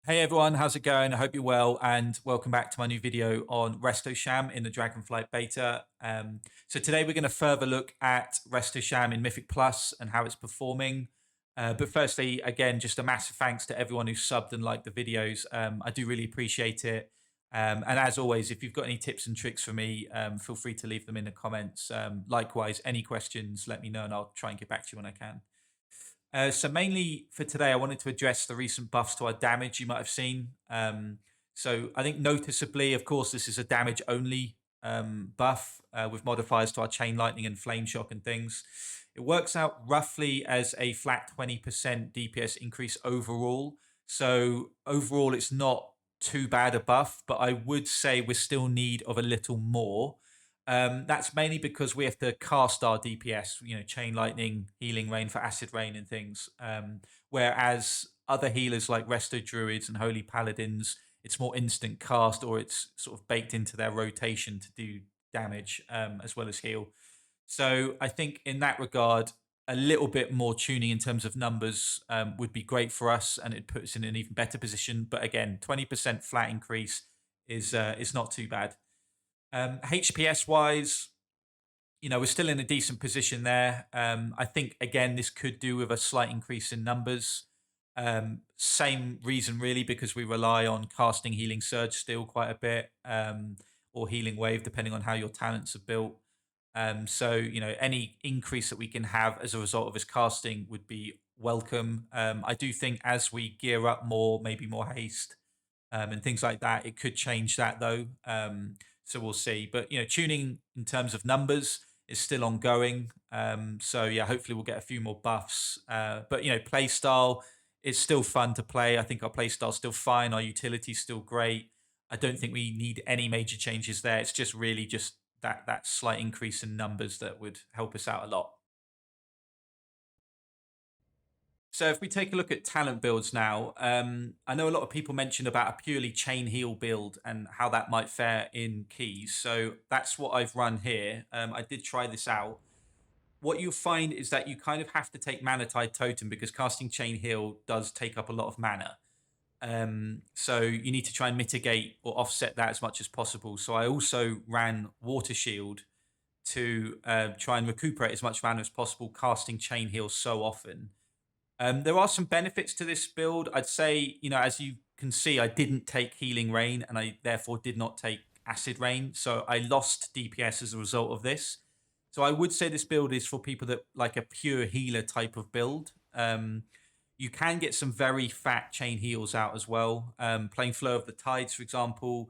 Hey everyone, how's it going? I hope you're well, and welcome back to my new video on Resto Sham in the Dragonflight beta. So today we're going to further look at Resto Sham in Mythic Plus and how it's performing. But firstly, again, just a massive thanks to everyone who subbed and liked the videos. I do really appreciate it. And as always, if you've got any tips and tricks for me, feel free to leave them in the comments. Likewise, any questions, let me know and I'll try and get back to you when I can. So mainly for today, I wanted to address the recent buffs to our damage you might have seen. So I think noticeably, of course, this is a damage only buff with modifiers to our chain lightning and flame shock and things. It works out roughly as a flat 20% DPS increase overall. So overall, it's not too bad a buff, but I would say we're still in need of a little more. That's mainly because we have to cast our DPS, chain lightning, healing rain for acid rain and things. Whereas other healers like Resto Druids and Holy Paladins, it's more instant cast or it's sort of baked into their rotation to do damage as well as heal. So I think in that regard, a little bit more tuning in terms of numbers would be great for us, and it puts us in an even better position. But again, 20% flat increase is not too bad. HPS wise, we're still in a decent position there. I think again, this could do with a slight increase in numbers. Same reason really, because we rely on casting Healing Surge still quite a bit, or Healing Wave, depending on how your talents are built. So any increase that we can have as a result of this casting would be welcome. I do think as we gear up more, maybe more haste, and things like that, it could change that though. So we'll see. But tuning in terms of numbers is still ongoing. So yeah, hopefully we'll get a few more buffs. But play style is still fun to play. I think our play style is still fine. Our utility is still great. I don't think we need any major changes there. It's just really just that slight increase in numbers that would help us out a lot. So if we take a look at talent builds now, I know a lot of people mentioned about a purely chain heal build and how that might fare in keys. So that's what I've run here. I did try this out. What you'll find is that you kind of have to take Mana Tide Totem because casting chain heal does take up a lot of mana. So you need to try and mitigate or offset that as much as possible. So I also ran Water Shield to try and recuperate as much mana as possible, casting chain heal so often. There are some benefits to this build. I'd say, as you can see, I didn't take Healing Rain and I therefore did not take Acid Rain. So I lost DPS as a result of this. So I would say this build is for people that like a pure healer type of build. You can get some very fat chain heals out as well. Playing Flow of the Tides, for example,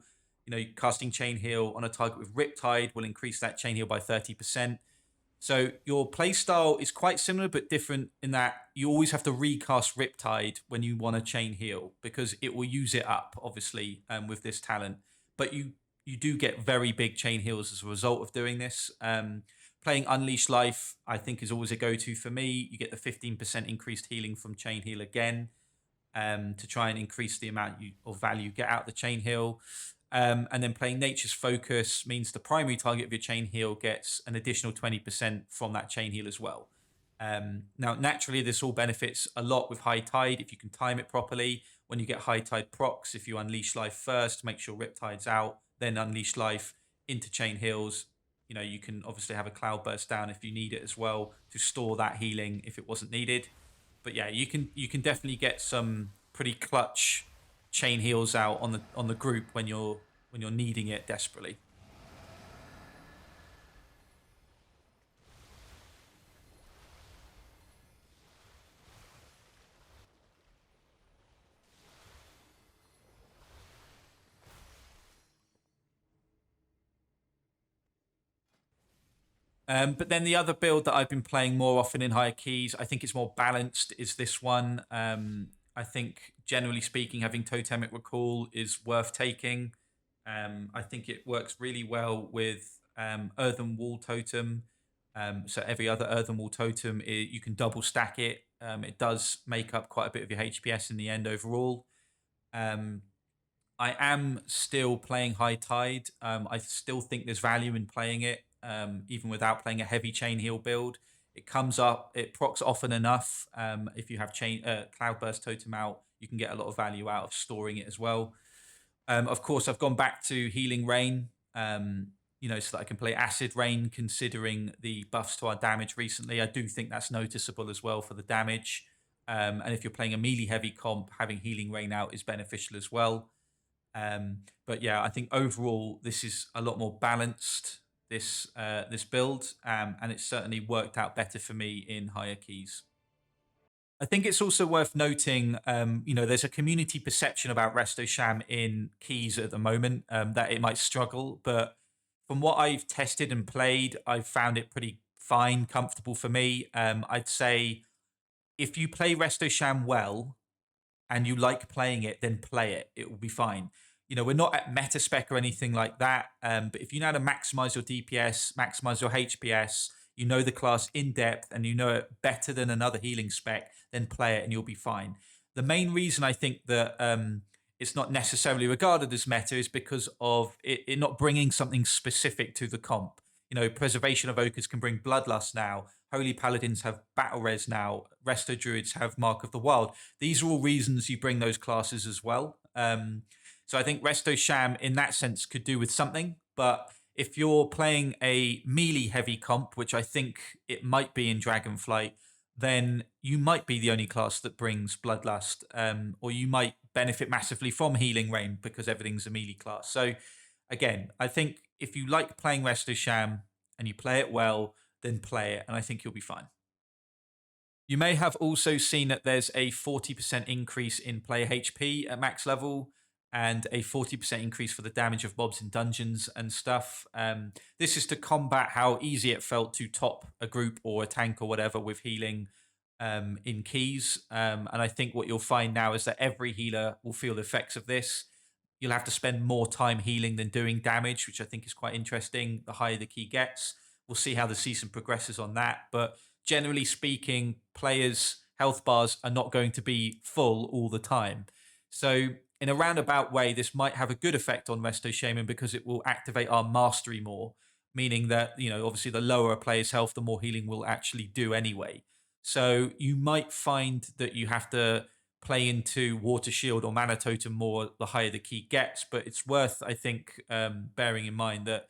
casting chain heal on a target with Riptide will increase that chain heal by 30%. So your playstyle is quite similar but different in that you always have to recast Riptide when you want to chain heal because it will use it up, obviously, with this talent. But you do get very big chain heals as a result of doing this. Playing Unleash Life, I think, is always a go-to for me. You get the 15% increased healing from chain heal again, to try and increase the amount of value you get out the chain heal. And then playing Nature's Focus means the primary target of your chain heal gets an additional 20% from that chain heal as well. Now, naturally, this all benefits a lot with High Tide if you can time it properly. When you get High Tide procs, if you Unleash Life first, make sure Riptide's out, then Unleash Life into chain heals. You can obviously have a Cloudburst down if you need it as well to store that healing if it wasn't needed. But yeah, you can definitely get some pretty clutch chain heals out on the group when you're needing it desperately. But then the other build that I've been playing more often in higher keys, I think it's more balanced, is this one. I think generally speaking, having Totemic Recall is worth taking. I think it works really well with Earthen Wall Totem. So every other Earthen Wall Totem, you can double stack it. It does make up quite a bit of your HPS in the end overall. Um, I am still playing High Tide. I still think there's value in playing it, even without playing a heavy chain heal build. It comes up, it procs often enough. If you have Cloudburst Totem out, you can get a lot of value out of storing it as well. Of course, I've gone back to Healing Rain, so that I can play Acid Rain, considering the buffs to our damage recently. I do think that's noticeable as well for the damage. And if you're playing a melee heavy comp, having Healing Rain out is beneficial as well. But yeah, I think overall this is a lot more balanced, this build, and it's certainly worked out better for me in higher keys. I think it's also worth noting, there's a community perception about Resto Sham in keys at the moment, that it might struggle. But from what I've tested and played, I've found it pretty fine, comfortable for me. I'd say if you play Resto Sham well, and you like playing it, then play it. It will be fine. We're not at meta spec or anything like that. But if you know how to maximize your DPS, maximize your HPS, you know the class in depth, and you know it better than another healing spec, then play it and you'll be fine. The main reason I think that it's not necessarily regarded as meta is because of it not bringing something specific to the comp. Preservation Evokers can bring Bloodlust now. Holy Paladins have Battle Res now. Resto Druids have Mark of the Wild. These are all reasons you bring those classes as well. So I think Resto Sham, in that sense, could do with something. But if you're playing a melee heavy comp, which I think it might be in Dragonflight, then you might be the only class that brings Bloodlust, or you might benefit massively from Healing Rain because everything's a melee class. So again, I think if you like playing Resto Sham and you play it well, then play it, and I think you'll be fine. You may have also seen that there's a 40% increase in player HP at max level, and a 40% increase for the damage of mobs in dungeons and stuff. This is to combat how easy it felt to top a group or a tank or whatever with healing in keys. And I think what you'll find now is that every healer will feel the effects of this. You'll have to spend more time healing than doing damage, which I think is quite interesting the higher the key gets. We'll see how the season progresses on that. But generally speaking, players' health bars are not going to be full all the time. So in a roundabout way, this might have a good effect on Resto Shaman because it will activate our mastery more, meaning that, obviously the lower a player's health, the more healing will actually do anyway. So you might find that you have to play into Water Shield or Mana Totem more the higher the key gets, but it's worth, I think, bearing in mind that,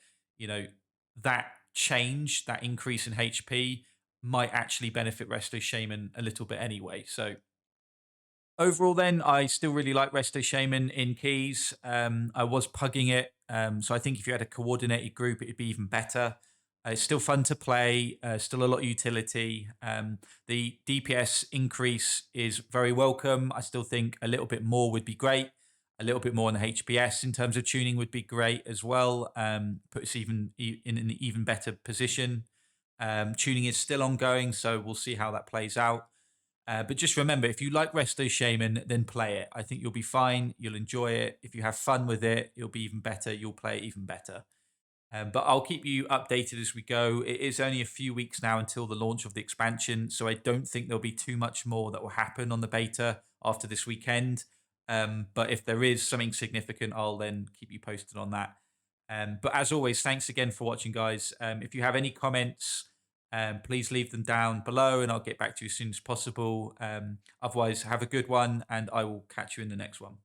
that change, that increase in HP might actually benefit Resto Shaman a little bit anyway. So overall, then, I still really like Resto Shaman in keys. I was pugging it, so I think if you had a coordinated group, it'd be even better. It's still fun to play, still a lot of utility. The DPS increase is very welcome. I still think a little bit more would be great. A little bit more on the HPS in terms of tuning would be great as well. Put us even in an even better position. Tuning is still ongoing, so we'll see how that plays out. But just remember, if you like Resto Shaman, then play it. I think you'll be fine. You'll enjoy it. If you have fun with it, it'll be even better. You'll play it even better. But I'll keep you updated as we go. It is only a few weeks now until the launch of the expansion, so I don't think there'll be too much more that will happen on the beta after this weekend. But if there is something significant, I'll then keep you posted on that. But as always, thanks again for watching, guys. If you have any comments, please leave them down below and I'll get back to you as soon as possible. Otherwise, have a good one and I will catch you in the next one.